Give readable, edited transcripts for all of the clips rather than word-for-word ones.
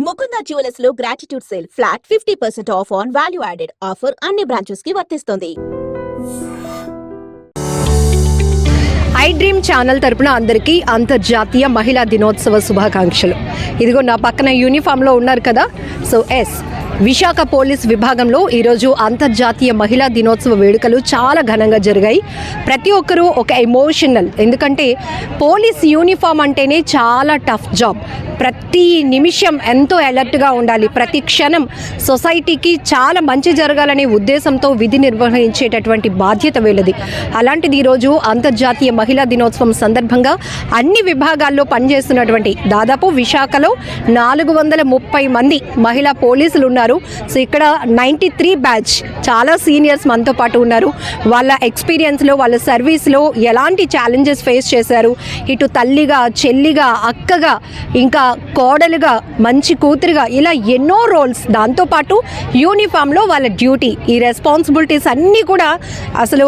Mukunda jewellers లో gratitude sale flat 50% of on value added offer అన్ని branches కి వర్తిస్తుంది. ఐ డ్రీమ్ ఛానల్ తరపున అందరికీ అంతర్జాతీయ మహిళా దినోత్సవ శుభాకాంక్షలు. ఇదిగో నా పక్కన యూనిఫామ్లో ఉన్నారు కదా, సో విశాఖ పోలీస్ విభాగంలో ఈరోజు అంతర్జాతీయ మహిళా దినోత్సవ వేడుకలు చాలా ఘనంగా జరిగాయి. ప్రతి ఒక్కరూ ఒక ఎమోషనల్, ఎందుకంటే పోలీస్ యూనిఫామ్ అంటేనే చాలా టఫ్ జాబ్. ప్రతి నిమిషం ఎంతో అలర్ట్గా ఉండాలి. ప్రతి క్షణం సొసైటీకి చాలా మంచి జరగాలనే ఉద్దేశంతో విధి నిర్వహించేటటువంటి బాధ్యత వీళ్ళది. అలాంటిది ఈరోజు అంతర్జాతీయ మహిళా దినోత్సవం సందర్భంగా అన్ని విభాగాల్లో పనిచేస్తున్నటువంటి దాదాపు విశాఖలో 430 మంది మహిళా పోలీసులు ఉన్నారు. సో ఇక్కడ 93 బ్యాచ్ చాలా సీనియర్స్ మనతో పాటు ఉన్నారు. వాళ్ళ ఎక్స్పీరియన్స్లో, వాళ్ళ సర్వీస్లో ఎలాంటి ఛాలెంజెస్ ఫేస్ చేశారు, ఇటు తల్లిగా, చెల్లిగా, అక్కగా, ఇంకా కోడలుగా, మంచి కూతురుగా, ఇలా ఎన్నో రోల్స్, దాంతోపాటు యూనిఫామ్లో వాళ్ళ డ్యూటీ, ఈ రెస్పాన్సిబిలిటీస్ అన్నీ కూడా అసలు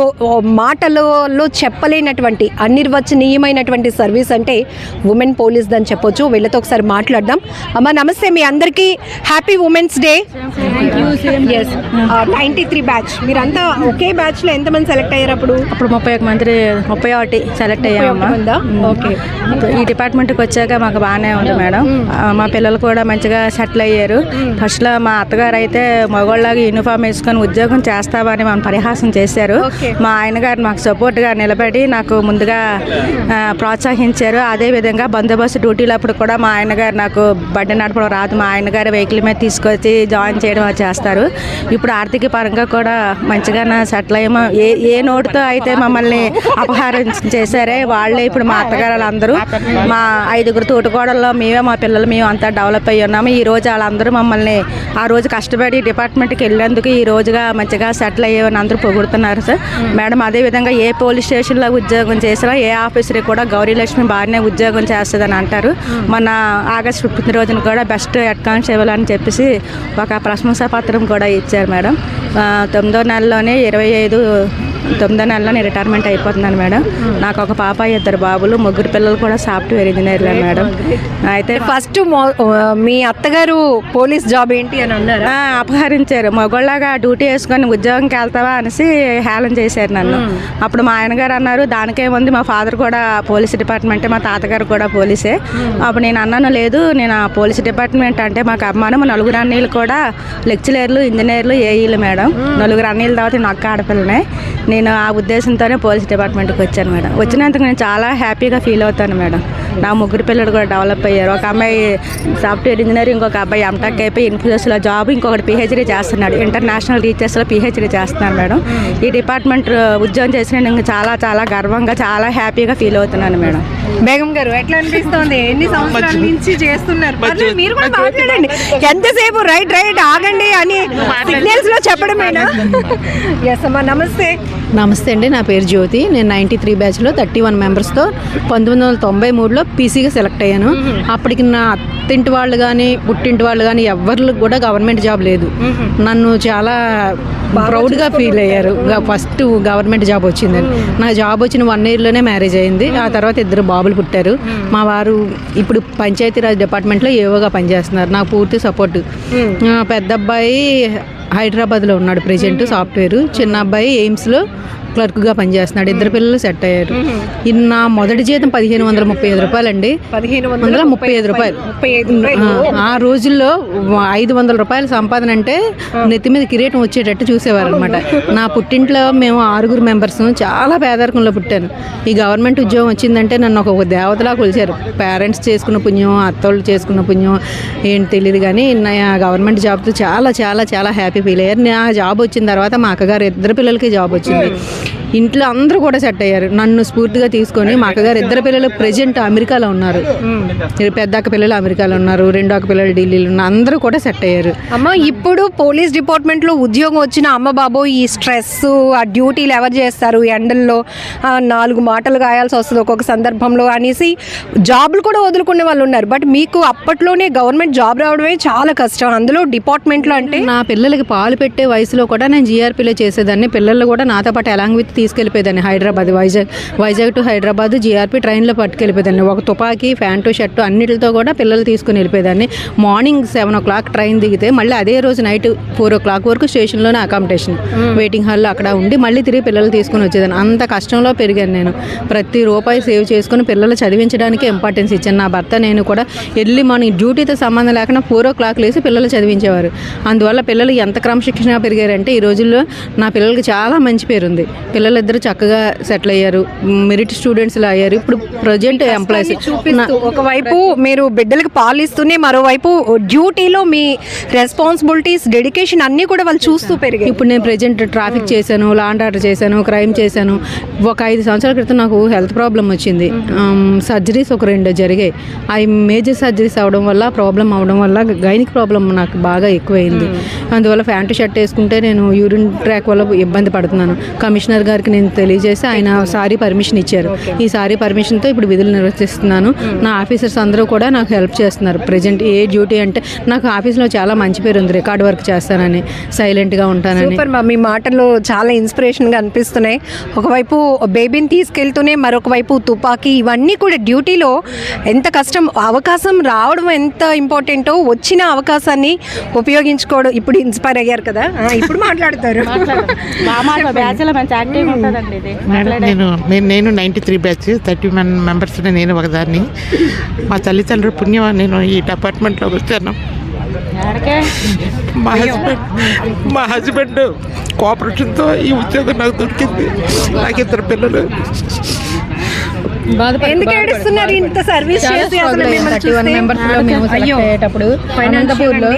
మాటలలో చెప్పలేనటువంటి అనిర్వచనీయమైనటువంటి సర్వీస్ అంటే ఉమెన్ పోలీస్ అని చెప్పొచ్చు. వీళ్ళతో ఒకసారి మాట్లాడదాం. అమ్మ నమస్తే, మీ అందరికీ హ్యాపీ ఉమెన్స్ డే. 93 బ్యాచ్, మీరంతా ఒకే బ్యాచ్లో ఎంతమంది సెలెక్ట్ అయ్యారు? అప్పుడు 31 సెలెక్ట్ అయ్యామా. ఓకే, ఈ డిపార్ట్మెంట్కి వచ్చాక మాకు బాగానే ఉంది మేడం. మా పిల్లలు కూడా మంచిగా సెటిల్ అయ్యారు. ఫస్ట్లో మా అత్తగారు అయితే మగవాళ్ళగా యూనిఫామ్ వేసుకొని ఉద్యోగం చేస్తామని మనం పరిహాసం చేశారు. మా ఆయన గారు మాకు సపోర్ట్గా నిలబడి నాకు ముందుగా ప్రోత్సహించారు. అదేవిధంగా బందోబస్తు డ్యూటీలప్పుడు కూడా మా ఆయన గారు, నాకు బండి నడపడం రాదు, మా ఆయన గారు వెహికల్ మీద తీసుకొచ్చి జాయిన్ చేయడం చేస్తారు. ఇప్పుడు ఆర్థిక పరంగా కూడా మంచిగా సెటిల్ అయ్యాము. ఏ నోటుతో అయితే మమ్మల్ని అపహారం చేశారే వాళ్ళే ఇప్పుడు మా అత్తగారు అందరూ, మా 5 తోటికోడల్లో మేమే, మా పిల్లలు మేము అంతా డెవలప్ అయ్యి ఉన్నాము. ఈ రోజు వాళ్ళందరూ మమ్మల్ని ఆ రోజు కష్టపడి డిపార్ట్మెంట్కి వెళ్ళేందుకు ఈ రోజుగా మంచిగా సెటిల్ అయ్యేవని అందరూ పొగుడుతున్నారు సార్. మేడం అదేవిధంగా ఏ పోలీస్ స్టేషన్లో ఉద్యోగం చేసినా ఏ ఆఫీసర్కి కూడా గౌరీలక్ష్మి బాగానే ఉద్యోగం చేస్తుందని అంటారు. మన ఆగస్టు 15 రోజున కూడా బెస్ట్ హెడ్ కానిస్టేబుల్ అని చెప్పేసి ఒక ప్రశంసా పత్రం కూడా ఇచ్చారు మేడం. 9వ నెలలోనే 9వ నెలలోనే రిటైర్మెంట్ అయిపోతున్నాను మేడం. నాకు ఒక పాప, 2 బాబులు, 3 పిల్లలు కూడా సాఫ్ట్వేర్ ఇంజనీర్లే మేడం. అయితే ఫస్ట్ మీ అత్తగారు పోలీస్ జాబ్ ఏంటి అని అన్నారు, అపహరించారు. మగోళ్ళగా డ్యూటీ వేసుకొని ఉద్యోగంకి వెళ్తావా అనేసి హేళన చేశారు నన్ను. అప్పుడు మా ఆయన గారు అన్నారు, దానికేముంది, మా ఫాదర్ కూడా పోలీస్ డిపార్ట్మెంటే, మా తాతగారు కూడా పోలీసే. అప్పుడు నేను అన్నాను, లేదు, నేను ఆ పోలీస్ డిపార్ట్మెంట్ అంటే మాకు అభిమానం. 4 అన్నీళ్ళు కూడా లెక్చరర్లు, ఇంజనీర్లు, ఏఈలు మేడం. 4 అన్నీళ్ళ తర్వాత నేను ఒక్క ఆడపిల్లనే. నేను ఆ ఉద్దేశంతోనే పోలీస్ డిపార్ట్మెంట్కి వచ్చాను మేడం. వచ్చినందుకు నేను చాలా హ్యాపీగా ఫీల్ అవుతాను మేడం. నా 3 పిల్లలు కూడా డెవలప్ అయ్యారు. ఒక అమ్మాయి సాఫ్ట్వేర్ ఇంజనీర్, ఇంకొక అబ్బాయి ఎంటెక్ అయిపోయి ఇన్ఫోసిస్లో జాబ్, ఇంకొకటి పిహెచ్డీ చేస్తున్నాడు, ఇంటర్నేషనల్ టీచర్స్లో పిహెచ్డీ చేస్తున్నాను మేడం. ఈ డిపార్ట్మెంట్ ఉద్యోగం చేసిన నేను చాలా చాలా గర్వంగా, చాలా హ్యాపీగా ఫీల్ అవుతున్నాను మేడం. బేగం గారు ఎట్లా అనిపిస్తుంది? ఎన్ని సంవత్సరాల నుంచి చేస్తున్నారు? మీరు కూడా మాట్లాడండి. ఎంతసేపు రైట్ ఆగండి అని సిగ్నల్స్ లో చెప్పడమేనా? ఎస్ అమ్మా, నమస్తే. నమస్తే అండి, నా పేరు జ్యోతి. నేను 93 బ్యాచ్లో 31 మెంబర్స్తో 1993లో పీసీగా సెలెక్ట్ అయ్యాను. అప్పటికి నా అత్తింటి వాళ్ళు కానీ పుట్టింటి వాళ్ళు కానీ ఎవరికి కూడా గవర్నమెంట్ జాబ్ లేదు. నన్ను చాలా ప్రౌడ్గా ఫీల్ అయ్యారు. ఫస్ట్ గవర్నమెంట్ జాబ్ వచ్చిందని. నా జాబ్ వచ్చిన 1 ఇయర్లోనే మ్యారేజ్ అయింది. ఆ తర్వాత 2 బాబులు పుట్టారు. మా వారు ఇప్పుడు పంచాయతీరాజ్ డిపార్ట్మెంట్లో ఏవోగా పనిచేస్తున్నారు. నాకు పూర్తి సపోర్టు. పెద్ద అబ్బాయి హైదరాబాద్లో ఉన్నాడు ప్రెజెంట్, సాఫ్ట్వేర్. చిన్న అబ్బాయి ఎయిమ్స్లో క్లర్క్గా పనిచేస్తున్నాడు. 2 పిల్లలు సెట్ అయ్యారు. నా మొదటి జీతం 1535 రూపాయలు అండి. 1535 రూపాయలు. ఆ రోజుల్లో 500 రూపాయల సంపాదన అంటే నెత్తి మీద కిరీటం వచ్చేటట్టు చూసేవారు అనమాట. నా పుట్టింట్లో మేము 6 మెంబర్స్, చాలా పేదరికంలో పుట్టాను. ఈ గవర్నమెంట్ ఉద్యోగం వచ్చిందంటే నన్ను ఒక దేవతలా కొలిచారు. పేరెంట్స్ చేసుకున్న పుణ్యం, అత్తోళ్ళు చేసుకున్న పుణ్యం ఏంటి తెలియదు, కానీ నా గవర్నమెంట్ జాబ్తో చాలా చాలా చాలా హ్యాపీ ఫీల్ అయ్యారు. నా జాబ్ వచ్చిన తర్వాత మా అక్కగారు 2 పిల్లలకి జాబ్ వచ్చింది. ఇంట్లో అందరూ కూడా సెట్ అయ్యారు. నన్ను స్ఫూర్తిగా తీసుకొని మా అక్కగారు 2 పిల్లలు ప్రెజెంట్ అమెరికాలో ఉన్నారు. పెద్ద అక్క పిల్లలు అమెరికాలో ఉన్నారు, 2 అక్క పిల్లలు ఢిల్లీలో ఉన్నారు. అందరూ కూడా సెట్ అయ్యారు. అమ్మ, ఇప్పుడు పోలీస్ డిపార్ట్మెంట్లో ఉద్యోగం వచ్చిన అమ్మ బాబో ఈ స్ట్రెస్, ఆ డ్యూటీలు ఎవరు చేస్తారు, ఎండల్లో 4 మాటలు గాయాల్సి వస్తుంది ఒక్కొక్క సందర్భంలో అనేసి జాబులు కూడా వదులుకునే వాళ్ళు ఉన్నారు. బట్ మీకు అప్పట్లోనే గవర్నమెంట్ జాబ్ రావడమే చాలా కష్టం, అందులో డిపార్ట్మెంట్లో. అంటే నా పిల్లలకి పాలు పెట్టే వయసులో కూడా నేను జీఆర్పీలో చేసేదాన్ని. పిల్లలు కూడా నాతో పాటు అలాంగ్ విత్ తీసుకెళ్ళిపోయేదాన్ని హైదరాబాద్, వైజాగ్ టు హైదరాబాద్ జీఆర్పీ ట్రైన్లో పట్టుకెళ్ళిపోయేదాన్ని. ఒక తుపాకీ, ప్యాంటు, షర్టు అన్నిటితో కూడా పిల్లలు తీసుకుని వెళ్ళిపోయేదాన్ని. మార్నింగ్ 7 o'clock ట్రైన్ దిగితే మళ్ళీ అదే రోజు నైట్ 4 o'clock వరకు స్టేషన్లోనే అకామిడేషన్, వెయిటింగ్ హాల్లో అక్కడ ఉండి మళ్ళీ తిరిగి పిల్లలు తీసుకుని వచ్చేదాన్ని. అంత కష్టంలో పెరిగాను నేను. ప్రతి రూపాయి సేవ్ చేసుకుని పిల్లలు చదివించడానికి ఇంపార్టెన్స్ ఇచ్చాను. నా భర్త నేను కూడా ఎర్లీ మార్నింగ్ డ్యూటీతో సంబంధం లేకుండా 4 o'clock లేసి పిల్లలు చదివించేవారు. అందువల్ల పిల్లలు ఎంత క్రమశిక్షణ పెరిగారంటే ఈ రోజుల్లో నా పిల్లలకి చాలా మంచి పేరు ఉంది. పిల్లలిద్దరూ చక్కగా సెటిల్ అయ్యారు, మెరిట్ స్టూడెంట్స్లో అయ్యారు. ఇప్పుడు ప్రజెంట్ ఎంప్లాయీస్. ఒకవైపు మీరు బిడ్డలకు పాలు ఇస్తూనే మరోవైపు డ్యూటీలో మీ రెస్పాన్సిబిలిటీస్, డెడికేషన్ అన్నీ కూడా వాళ్ళు చూస్తూ పెరిగాయి. ఇప్పుడు నేను ప్రజెంట్ ట్రాఫిక్ చేశాను, లా అండ్ ఆర్డర్ చేశాను, క్రైమ్ చేశాను. ఒక 5 సంవత్సరాల క్రితం నాకు హెల్త్ ప్రాబ్లం వచ్చింది. సర్జరీస్ ఒక 2 జరిగాయి. అవి మేజర్ సర్జరీస్ అవడం వల్ల, ప్రాబ్లం అవడం వల్ల గైనిక్ ప్రాబ్లం నాకు బాగా ఎక్కువైంది. అందువల్ల ప్యాంటు షర్ట్ వేసుకుంటే నేను యూరిన్ ట్రాక్ వల్ల ఇబ్బంది పడుతున్నాను. కమిషనర్ గారికి నేను తెలియజేసి ఆయన సారీ పర్మిషన్ ఇచ్చారు. ఈ సారీ పర్మిషన్తో ఇప్పుడు విధులు నిర్వర్తిస్తున్నాను. నా ఆఫీసర్స్ అందరూ కూడా నాకు హెల్ప్ చేస్తున్నారు. ప్రజెంట్ ఏ డ్యూటీ అంటే నాకు ఆఫీస్లో చాలా మంచి పేరు ఉంది. రికార్డ్ వర్క్ చేస్తానని, సైలెంట్గా ఉంటానని. సూపర్ మా, మీ మాటల్లో చాలా ఇన్స్పిరేషన్గా అనిపిస్తున్నాయి. ఒకవైపు బేబీని తీసుకెళ్తూనే మరొక వైపు తుపాకీ, ఇవన్నీ కూడా డ్యూటీలో ఎంత కష్టం. అవకాశం రావడం ఎంత ఇంపార్టెంటో, వచ్చిన అవకాశాన్ని ఉపయోగించుకోవడం. ఇప్పుడు ఇన్స్పైర్ అయ్యారు కదా, ఇప్పుడు మాట్లాడతారు. బ్యాచ్లో మంచి యాక్టివ్ ఉంటుందండి ఇది. నేను 93 బ్యాచ్, 31 మెంబర్స్ నేను ఒకదాన్ని. మా తల్లిదండ్రుల పుణ్యం నేను ఈ డిపార్ట్మెంట్లోకి వచ్చాను. మా హస్బెండ్ కోఆపరేషన్తో ఈ ఉద్యోగం నాకు దొరికింది. నాకు 2 పిల్లలు. ఎందుకు ఏడుస్తున్నారు? ఇంత సర్వీస్ చేసి అసలు మిమ్మల్ని 31 మెంబర్స్లో మేము సెలెక్ట్ అయ్యేటప్పుడు అనంతపూర్లో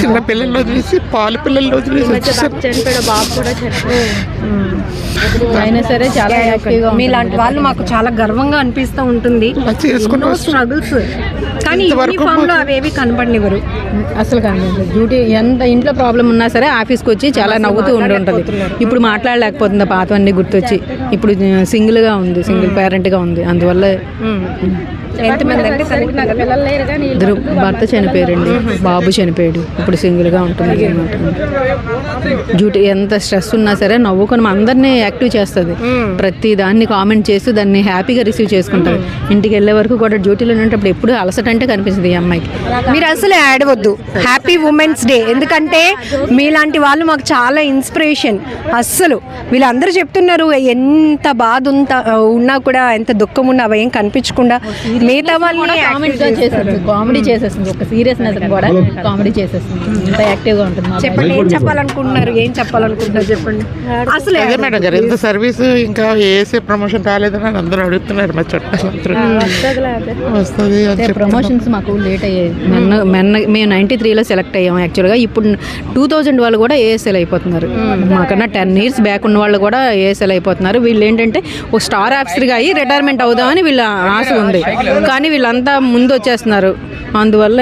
చిన్న పిల్లల్లో వదిలేసి, పాలు పిల్లల్లో వదిలేసి వచ్చేసాను. అయినా సరే చాలా యాక్టివ్గా. మీలాంటి వాళ్ళు మాకు చాలా గర్వంగా అనిపిస్తూ ఉంటుంది. ఎన్నో స్ట్రగుల్స్, కానీ యూనిఫామ్ లో అవేవి కనపడినవారు అసలు కనిపించదు. డ్యూటీ ఎంత ఇంట్లో ప్రాబ్లం ఉన్నా సరే ఆఫీస్కి వచ్చి చాలా నవ్వుతూ ఉంటుంది. ఇప్పుడు మాట్లాడలేకపోతుంది, పాతవన్నీ గుర్తొచ్చి. ఇప్పుడు సింగిల్గా ఉంది, సింగిల్ పేరెంట్గా ఉంది. అందువల్ల ఎంతమంది అంటే ఇద్దరు, భర్త చనిపోయారండి, బాబు చనిపోయాడు. ఇప్పుడు సింగిల్గా ఉంటుంది. డ్యూటీ ఎంత స్ట్రెస్ ఉన్నా సరే నవ్వుకొని అందరినీ యాక్టివ్ చేస్తుంది. ప్రతి దాన్ని కామెంట్ చేస్తూ దాన్ని హ్యాపీగా రిసీవ్ చేసుకుంటుంది. ఇంటికి వెళ్ళే వరకు కూడా డ్యూటీలో ఉన్నప్పుడు ఎప్పుడు అలసట అంటే కనిపిస్తుంది ఈ అమ్మాయికి. మీరు అసలు యాడ్ వద్దు. హ్యాపీ ఉమెన్స్ డే, ఎందుకంటే మీలాంటి వాళ్ళు మాకు చాలా ఇన్స్పిరేషన్. అస్సలు వీళ్ళందరూ చెప్తున్నారు ఎంత బాధ ఉన్నా కూడా, ఎంత దుఃఖం ఉన్నా అవి ఏం కనిపించకుండా మిగతా వాళ్ళని కామెడీ చేసేస్తుంది. ఒక సీరియస్నెస్ కూడా కామెడీ చేసేస్తుంది. ఇంత యాక్టివ్గా ఉంటుంది. చెప్పండి, ఏం చెప్పాలనుకుంటున్నారు చెప్పండి. అసలు అదే మేడం గారు, ఎంత సర్వీస్ ఇంకా ఏసీ ప్రమోషన్ రాలేదని అందరూ అడుగుతున్నారు. మా చుట్టాలు వస్తుంది. ప్రమోషన్స్ మాకు లేట్ అయ్యాయి. మేము 93లో సెలెక్ట్ అయ్యాము యాక్చువల్గా. ఇప్పుడు 2000 వాళ్ళు కూడా ఏఎస్ఎల్ అయిపోతున్నారు. మాకన్నా 10 years బ్యాక్ ఉన్న వాళ్ళు కూడా ఏఎస్ఎల్ అయిపోతున్నారు. వీళ్ళు ఏంటంటే ఒక స్టార్ ఆఫీసర్గా అయ్యి రిటైర్మెంట్ అవుదామని వీళ్ళ ఆశ ఉంది. కానీ వీళ్ళంతా ముందు వచ్చేస్తున్నారు. అందువల్ల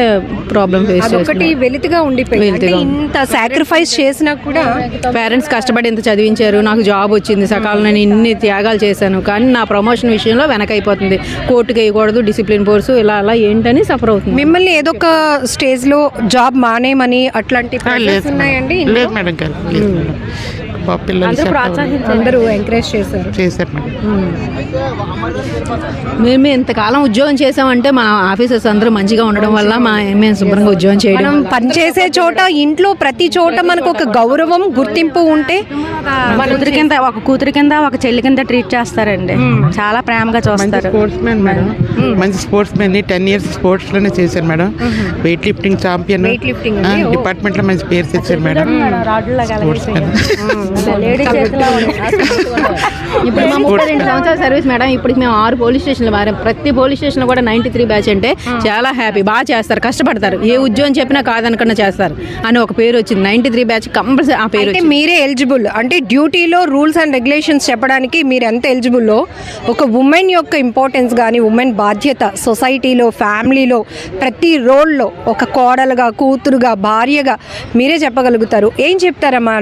ప్రాబ్లం ఫేస్ ఒకటి వెలితిగా ఉండిపోయింది. ఇంత సాక్రిఫైస్ చేసినా కూడా పేరెంట్స్ కష్టపడి ఎంత చదివించారు, నాకు జాబ్ వచ్చింది, సకాలం నేను ఇన్ని త్యాగాలు చేశాను. కానీ నా ప్రమోషన్ విషయంలో వెనకైపోతుంది. కోర్టుకి వేయకూడదు, డిసిప్లిన్ కోర్సు ఇలా అలా ఏంటని సఫర్ అవుతుంది. మిమ్మల్ని ఏదో ఒక స్టేజ్ లో జాబ్ మానేమని అట్లాంటి ఉన్నాయండి? లేదు మేడం గారు, అందరూ ఎంకరేజ్ చేశారు. మేము ఇంతకాలం ఉద్యోగం చేసామంటే మా ఆఫీసర్స్ అందరూ మంచిగా ఉండడం వల్ల మేము శుభ్రంగా ఉద్యోగం చేయడం. మనం పనిచేసే చోట, ఇంట్లో ప్రతి చోట మనకు ఒక గౌరవం, గుర్తింపు ఉంటే ఒక కూతురి కింద ఒక చెల్లి కింద ట్రీట్ చేస్తారండి. చాలా ప్రేమగా చూస్తారు. స్పోర్ట్స్ మ్యాన్ మేడం, మంచి స్పోర్ట్స్ మ్యాన్. 10 years స్పోర్ట్స్ లోనే చేశారు madam. Weight lifting champion, department లో మంచి పేరు తెచ్చారు మేడం. ఇప్పుడు మా 32 సంవత్సరాల సర్వీస్ మేడం. ఇప్పుడు మేము 6 పోలీస్ స్టేషన్లు మారాం. ప్రతి పోలీస్ స్టేషన్ కూడా 93 బ్యాచ్ అంటే చాలా హ్యాపీ. బాగా చేస్తారు, కష్టపడతారు. ఏ ఉద్యోగం చెప్పినా కాదనకుండా చేస్తారు అని ఒక పేరు వచ్చింది. 93 బ్యాచ్ కంపల్సరీ ఆ పేరు. మీరే ఎలిజిబుల్ అంటే డ్యూటీలో రూల్స్ అండ్ రెగ్యులేషన్స్ చెప్పడానికి మీరు ఎంత ఎలిజిబుల్లో, ఒక ఉమెన్ యొక్క ఇంపార్టెన్స్ కానీ, ఉమెన్ బాధ్యత సొసైటీలో, ఫ్యామిలీలో, ప్రతి రోల్లో ఒక కోడలుగా, కూతురుగా, భార్యగా మీరే చెప్పగలుగుతారు. ఏం చెప్తారమ్మా?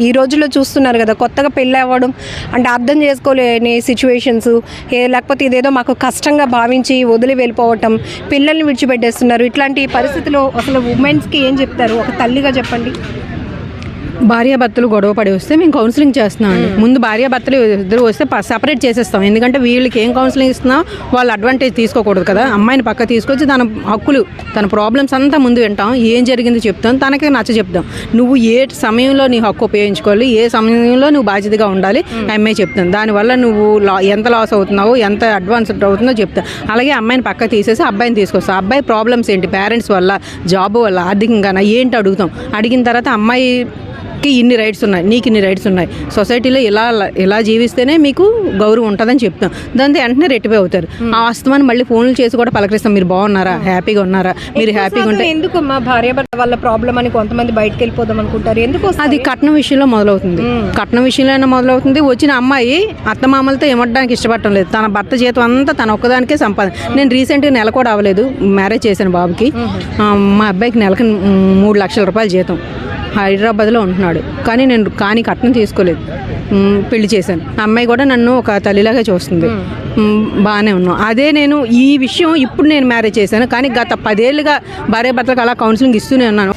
ఈ రోజుల్లో చూస్తున్నారు కదా, కొత్తగా పెళ్ళి అవ్వడం అంటే అర్థం చేసుకోలేని సిచ్యువేషన్స్, లేకపోతే ఇదేదో మాకు కష్టంగా భావించి వదిలి వెళ్ళిపోవటం, పిల్లల్ని విడిచిపెట్టేస్తున్నారు. ఇట్లాంటి పరిస్థితిలో అసలు ఉమెన్స్కి ఏం చెప్తారు? ఒక తల్లిగా చెప్పండి. భార్యాభర్తలు గొడవ పడి వస్తే మేము కౌన్సిలింగ్ చేస్తున్నాం అండి. ముందు భార్యాభర్తలు ఇద్దరు వస్తే సపరేట్ చేసేస్తాం. ఎందుకంటే వీళ్ళకి ఏం కౌన్సిలింగ్ ఇస్తున్నా వాళ్ళు అడ్వాంటేజ్ తీసుకోకూడదు కదా. అమ్మాయిని పక్క తీసుకొచ్చి తన హక్కులు, తన ప్రాబ్లమ్స్ అంతా ముందు వింటాం, ఏం జరిగింది చెప్తాం, తనకి నచ్చ చెప్తాం. నువ్వు ఏ సమయంలో నీ హక్కు ఉపయోగించుకోవాలి, ఏ సమయంలో నువ్వు బాధ్యతగా ఉండాలి, అమ్మాయి చెప్తాను. దానివల్ల నువ్వు ఎంత లాస్ అవుతున్నావో, ఎంత అడ్వాన్స్ అవుతుందో చెప్తాను. అలాగే అమ్మాయిని పక్క తీసేసి అబ్బాయిని తీసుకొస్తాం. అబ్బాయి ప్రాబ్లమ్స్ ఏంటి, పేరెంట్స్ వల్ల, జాబ్ వల్ల, ఆర్థికంగా ఏంటి అడుగుతాం. అడిగిన తర్వాత అమ్మాయికి ఇన్ని రైట్స్ ఉన్నాయి, నీకు ఇన్ని రైట్స్ ఉన్నాయి, సొసైటీలో ఇలా జీవిస్తేనే మీకు గౌరవం ఉంటుందని చెప్తాం. దాంతో వెంటనే రెట్టిపోయి అవుతారు. ఆ వాస్తవాన్ని మళ్ళీ ఫోన్లు చేసి కూడా పలకరిస్తాం. మీరు బాగున్నారా, హ్యాపీగా ఉన్నారా, మీరు హ్యాపీగా ఉంటే. ఎందుకు మా భార్యాభర్త వాళ్ళ ప్రాబ్లం అని కొంతమంది బయటకు వెళ్ళిపోదాం అనుకుంటారు. ఎందుకు అది కట్నం విషయంలో మొదలవుతుంది. కట్నం విషయంలోనే మొదలవుతుంది. వచ్చిన అమ్మాయి అత్తమామలతో ఇవ్వడానికి ఇష్టపడటం లేదు. తన భర్త జీతం అంతా తన ఒక్కదానికే సంపాదన. నేను రీసెంట్గా నెల కూడా అవ్వలేదు, మ్యారేజ్ చేశాను బాబుకి. మా అబ్బాయికి నెలకు 3 లక్షల రూపాయల జీతం, హైదరాబాద్లో ఉంటున్నాడు. కానీ కట్నం తీసుకోలేదు, పెళ్లి చేశాను. అమ్మాయి కూడా నన్ను ఒక తల్లిలాగా చూస్తుంది. బాగానే ఉన్నాం. అదే నేను ఈ విషయం ఇప్పుడు నేను మ్యారేజ్ చేశాను, కానీ గత 10 ఏళ్ళుగా భార్యాభర్తలకు అలా కౌన్సిలింగ్ ఇస్తూనే ఉన్నాను.